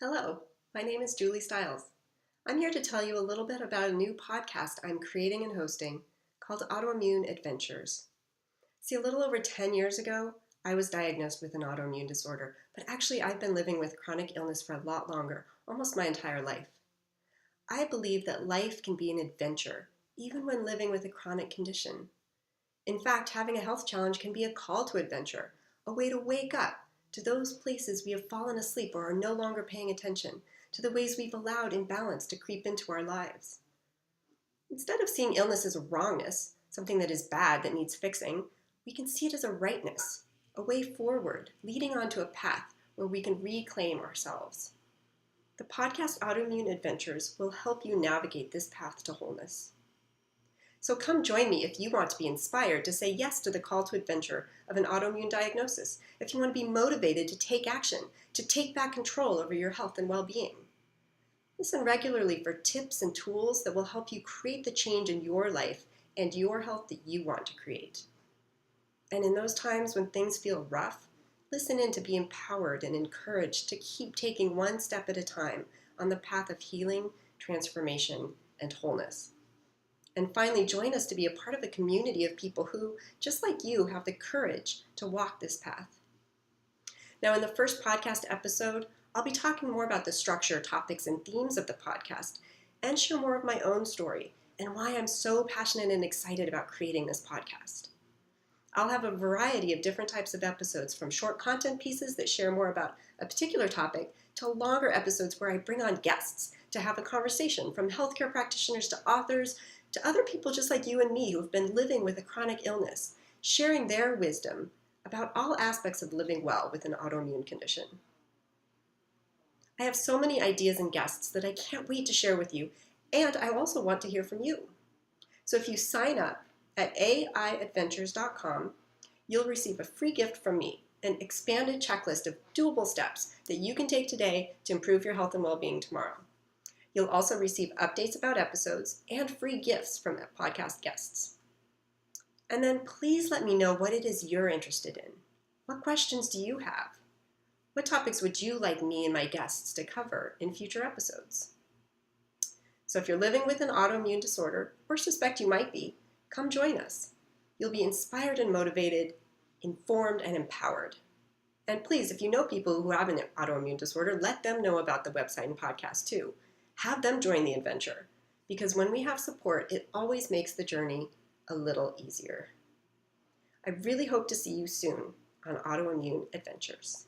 Hello, my name is Julie Stiles. I'm here to tell you a little bit about a new podcast I'm creating and hosting called Autoimmune Adventures. See, a little over 10 years ago, I was diagnosed with an autoimmune disorder, but actually I've been living with chronic illness for a lot longer, almost my entire life. I believe that life can be an adventure, even when living with a chronic condition. In fact, having a health challenge can be a call to adventure, a way to wake up to those places we have fallen asleep or are no longer paying attention, to the ways we've allowed imbalance to creep into our lives. Instead of seeing illness as a wrongness, something that is bad that needs fixing, we can see it as a rightness, a way forward, leading onto a path where we can reclaim ourselves. The podcast Autoimmune Adventures will help you navigate this path to wholeness. So come join me if you want to be inspired to say yes to the call to adventure of an autoimmune diagnosis, if you want to be motivated to take action, to take back control over your health and well-being. Listen regularly for tips and tools that will help you create the change in your life and your health that you want to create. And in those times when things feel rough, listen in to be empowered and encouraged to keep taking one step at a time on the path of healing, transformation, and wholeness. And finally, join us to be a part of a community of people who, just like you, have the courage to walk this path. Now, in the first podcast episode, I'll be talking more about the structure, topics, and themes of the podcast, and share more of my own story and why I'm so passionate and excited about creating this podcast. I'll have a variety of different types of episodes, from short content pieces that share more about a particular topic to longer episodes where I bring on guests to have a conversation, from healthcare practitioners to authors to other people just like you and me who have been living with a chronic illness, sharing their wisdom about all aspects of living well with an autoimmune condition. I have so many ideas and guests that I can't wait to share with you, and I also want to hear from you. So if you sign up at aiadventures.com, you'll receive a free gift from me, an expanded checklist of doable steps that you can take today to improve your health and well-being tomorrow. You'll also receive updates about episodes and free gifts from podcast guests. And then please let me know what it is you're interested in. What questions do you have? What topics would you like me and my guests to cover in future episodes? So if you're living with an autoimmune disorder, or suspect you might be, come join us. You'll be inspired and motivated, informed and empowered. And please, if you know people who have an autoimmune disorder, let them know about the website and podcast too. Have them join the adventure, because when we have support, it always makes the journey a little easier. I really hope to see you soon on Autoimmune Adventures.